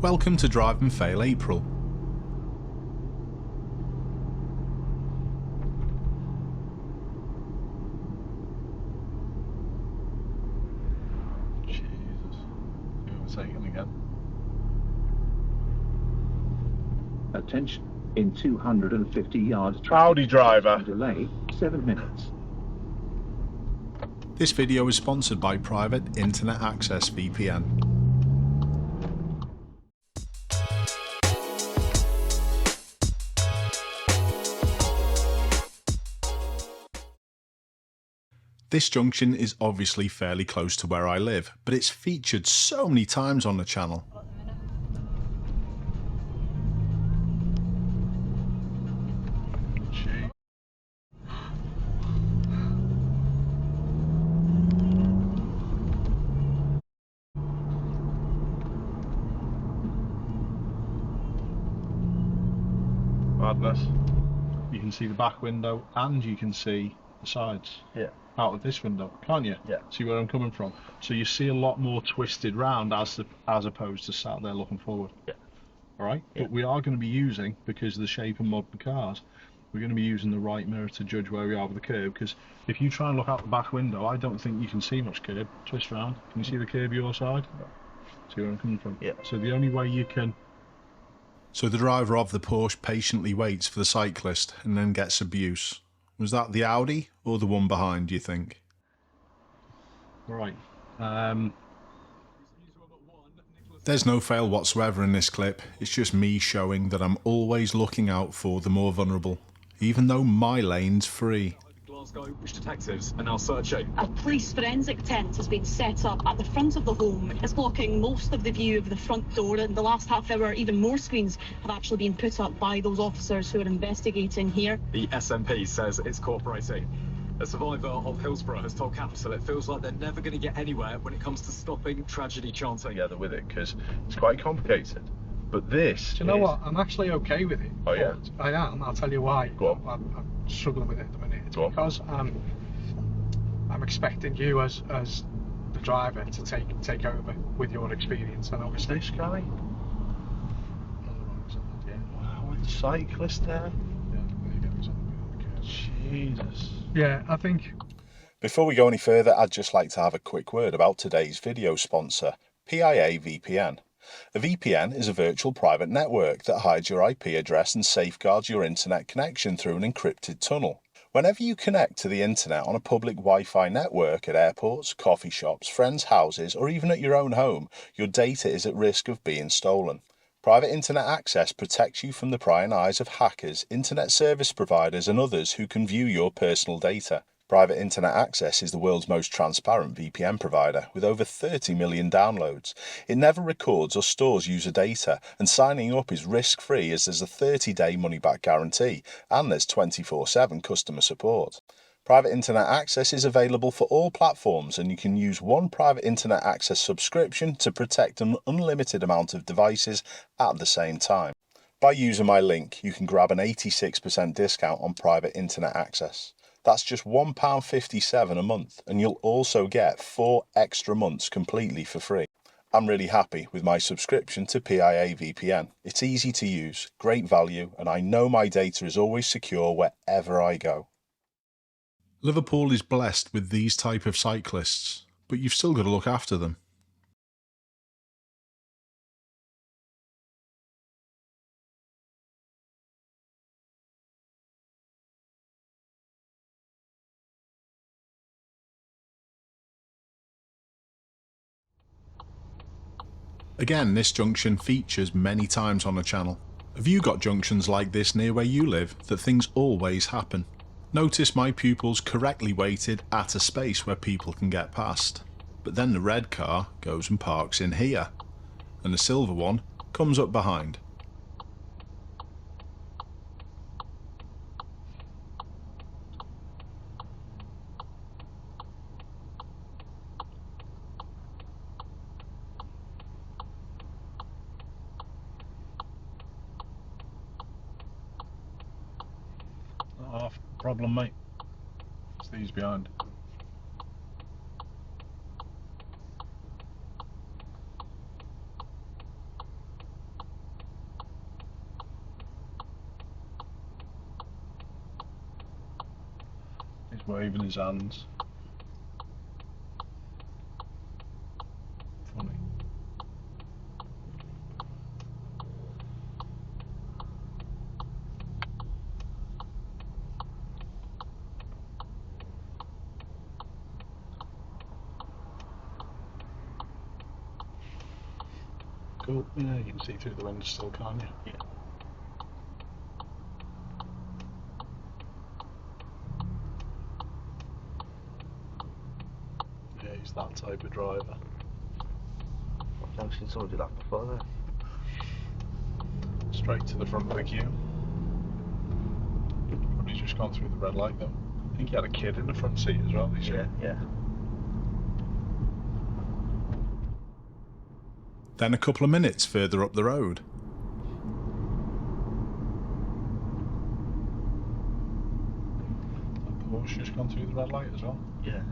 Welcome to Drive and Fail April. Jesus, overtaking again. Attention, in 250 yards Audi driver. delay, 7 minutes. This video is sponsored by Private Internet Access VPN. This junction is obviously fairly close to where I live, but it's featured so many times on the channel. Madness. You can see the back window and you can see the sides. Yeah. Out of this window, can't you? Yeah. See where I'm coming from? So you see a lot more twisted round as opposed to sat there looking forward. Yeah. Alright? Yeah. But we are going to be using, because of the shape of modern cars, we're going to be using the right mirror to judge where we are with the curb, because if you try and look out the back window, I don't think you can see much curb. Twist round. Can you see the curb your side? No. See where I'm coming from? Yeah. So the only way you can... So the driver of the Porsche patiently waits for the cyclist and then gets abuse. Was that the Audi or the one behind, do you think? Right. There's no fail whatsoever in this clip. It's just me showing that I'm always looking out for the more vulnerable, even though my lane's free. Glasgow, which detectives are now searching. A police forensic tent has been set up at the front of the home. It's blocking most of the view of the front door. In the last half hour, even more screens have actually been put up by those officers who are investigating here. The SMP says it's cooperating. A survivor of Hillsborough has told Capital it feels like they're never going to get anywhere when it comes to stopping tragedy chanting. Together with it, because it's quite complicated. But this. Do you know what? I'm actually okay with it. Oh yeah. I am. I'll tell you why. Go on. I'm struggling with it at the minute. It's Go on. because I'm expecting you as the driver to take over with your experience, and obviously This guy. on the wrong side. Yeah. Wow, with the cyclist there. Yeah. There you go. It's on the curve. Jesus. Yeah, I think. Before we go any further, I'd just like to have a quick word about today's video sponsor, PIA VPN. A VPN is a virtual private network that hides your IP address and safeguards your internet connection through an encrypted tunnel. Whenever you connect to the internet on a public Wi-Fi network at airports, coffee shops, friends' houses, or even at your own home, your data is at risk of being stolen. Private internet access protects you from the prying eyes of hackers, internet service providers, and others who can view your personal data. Private Internet Access is the world's most transparent VPN provider, with over 30 million downloads. It never records or stores user data, and signing up is risk-free as there's a 30-day money-back guarantee, and there's 24/7 customer support. Private Internet Access is available for all platforms, and you can use one Private Internet Access subscription to protect an unlimited amount of devices at the same time. By using my link, you can grab an 86% discount on Private Internet Access. That's just £1.57 a month, and you'll also get 4 extra months completely for free. I'm really happy with my subscription to PIA VPN. It's easy to use, great value, and I know my data is always secure wherever I go. Liverpool is blessed with these type of cyclists, but you've still got to look after them. Again, this junction features many times on the channel. Have you got junctions like this near where you live that things always happen? Notice my pupils correctly waited at a space where people can get past. But then the red car goes and parks in here, and the silver one comes up behind. Half problem, mate. It's these behind. waving his hands. Funny. Cool. Yeah, you can see through the window still, can't you? Yeah. Yeah, he's that type of driver. Junction saw do that before though. Straight to the front of the queue. Probably just gone through the red light though. I think he had a kid in the front seat as well. Yeah. Then a couple of minutes further up the road, The Porsche just gone through the red light as well. Yeah.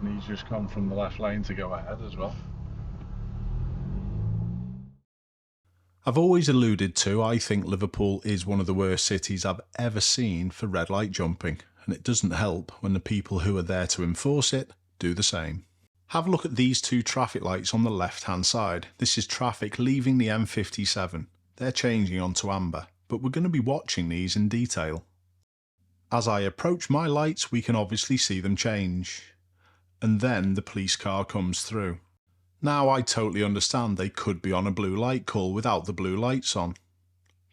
And he's just come from the left lane to go ahead as well. I've always alluded to, I think Liverpool is one of the worst cities I've ever seen for red light jumping, and it doesn't help when the people who are there to enforce it do the same. Have a look at these two traffic lights on the left hand side. This is traffic leaving the M57. They're changing onto amber, but we're going to be watching these in detail. As I approach my lights, we can obviously see them change. And then the police car comes through. Now I totally understand they could be on a blue light call without the blue lights on.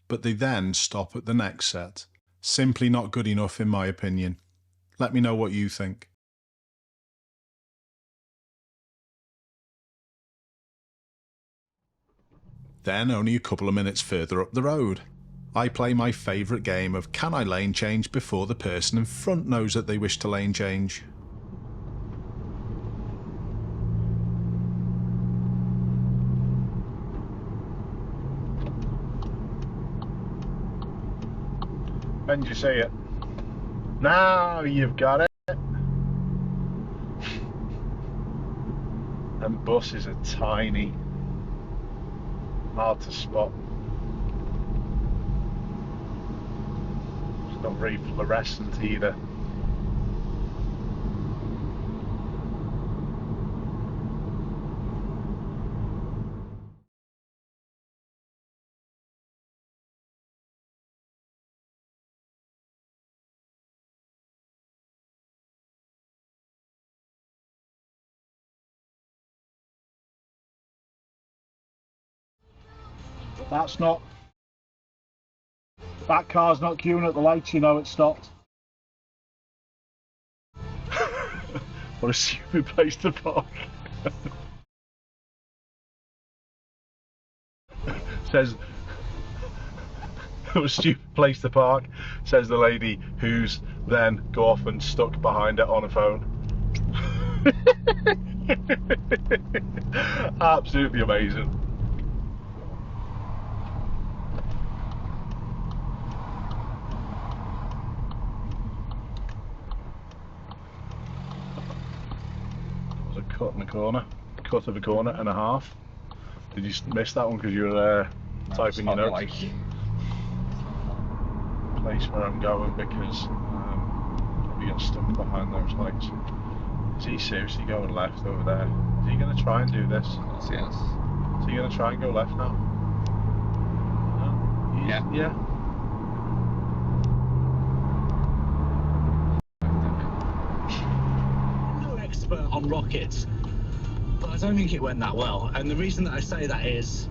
But they then stop at the next set. Simply not good enough in my opinion. Let me know what you think. Then only a couple of minutes further up the road, I play my favourite game of can I lane change before the person in front knows that they wish to lane change. When did you see it? Now you've got it. And buses are tiny, hard to spot. It's not very fluorescent either. That's not. That car's not queuing at the lights, you know, it stopped. What a stupid place to park. Says, what a stupid place to park, says the lady who's then go off and stuck behind it on a phone. Absolutely amazing. There's a cut in the corner, cut of a corner and a half. Did you miss that one because you were typing your notes? Place where I'm going because probably get stuck behind those lights. Is he seriously going left over there? Is he going to try and do this? Yes. Is he going to try and go left now? No? Yeah. I'm no expert on rockets, but I don't think it went that well. And the reason that I say that is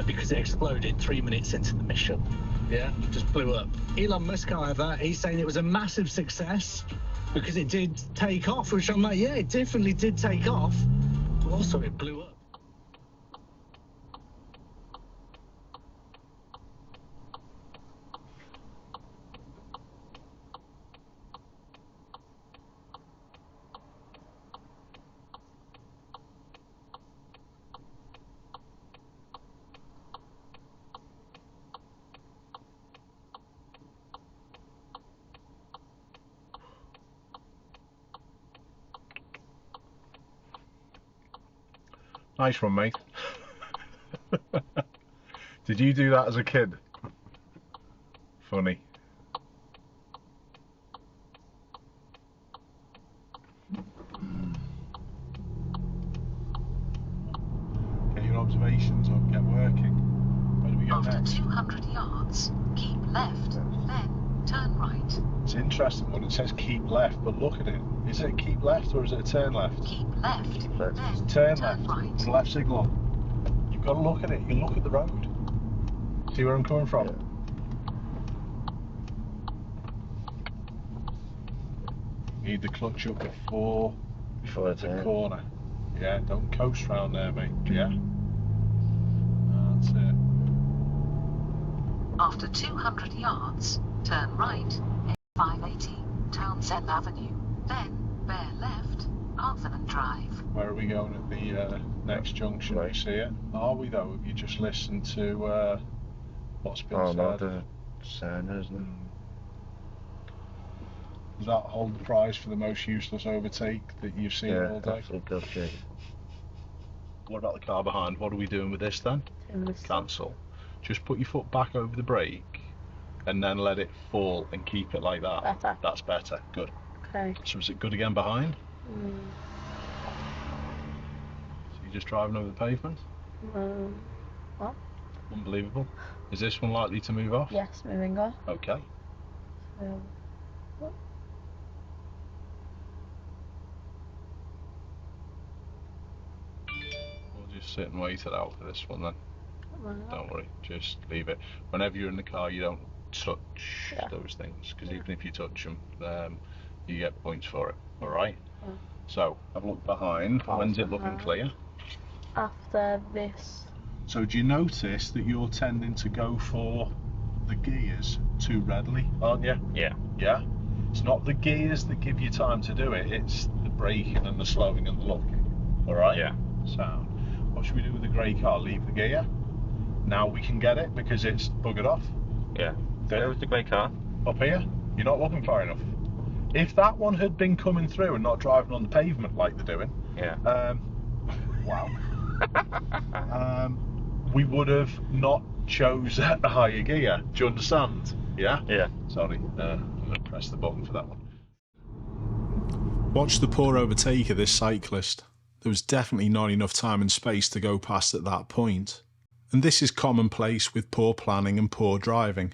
because it exploded 3 minutes into the mission. Yeah, just blew up. Elon Musk, however, he's saying it was a massive success because it did take off, which I'm like, yeah, it definitely did take off, but also it blew up. Nice one, mate. Did you do that as a kid? Funny. Get your observations up, get working. Where do we go After next? 200 yards, keep left, then turn right. It's interesting when it says keep left, but look at it. Is it keep left or is it a turn left? Keep left, then Turn left. right. It's a left signal. You've got to look at it. You look at the road. See where I'm coming from? Need the clutch up before the corner. Yeah, don't coast round there, mate. Yeah. That's it. After 200 yards, turn right, 580 Townsend Avenue, then bear left, Arthurman Drive. Where are we going at the next junction? Right. You see it? Are we though? Have you just listened to what's been said? No, the sign, isn't it? Does that hold the prize for the most useless overtake that you've seen all day? Absolutely does, yeah. What about the car behind? What are we doing with this then? Cancel. Just put your foot back over the brake and then let it fall and keep it like that. Better. That's better. Good. Okay. So is it good again behind? Mm. So you're just driving over the pavement? What? Unbelievable. Is this one likely to move off? Yes, moving off. Okay. What? We'll just sit and wait it out for this one then. Don't worry, just leave it. Whenever you're in the car, you don't touch those things, because even if you touch them, you get points for it. All right. Yeah. So have a look behind. When's it looking clear? After this. So do you notice that you're tending to go for the gears too readily, aren't you? Yeah. Yeah. It's not the gears that give you time to do it. It's the braking and the slowing and the locking. All right. Yeah. So what should we do with the grey car? Leave the gear. Now we can get it because it's buggered off. Yeah. There was the grey car. Up here, you're not looking far enough. If that one had been coming through and not driving on the pavement like they're doing, wow, we would have not chose a higher gear. Do you understand? Yeah? Yeah. Sorry, I'm going to press the button for that one. Watch the poor overtake of this cyclist. There was definitely not enough time and space to go past at that point. And this is commonplace with poor planning and poor driving.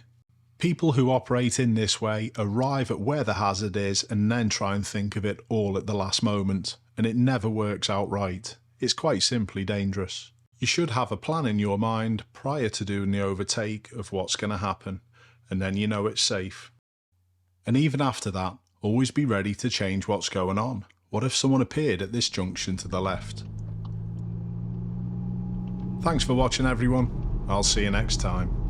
People who operate in this way arrive at where the hazard is and then try and think of it all at the last moment, and it never works out right. It's quite simply dangerous. You should have a plan in your mind prior to doing the overtake of what's going to happen, and then you know it's safe. And even after that, always be ready to change what's going on. What if someone appeared at this junction to the left? Thanks for watching everyone. I'll see you next time.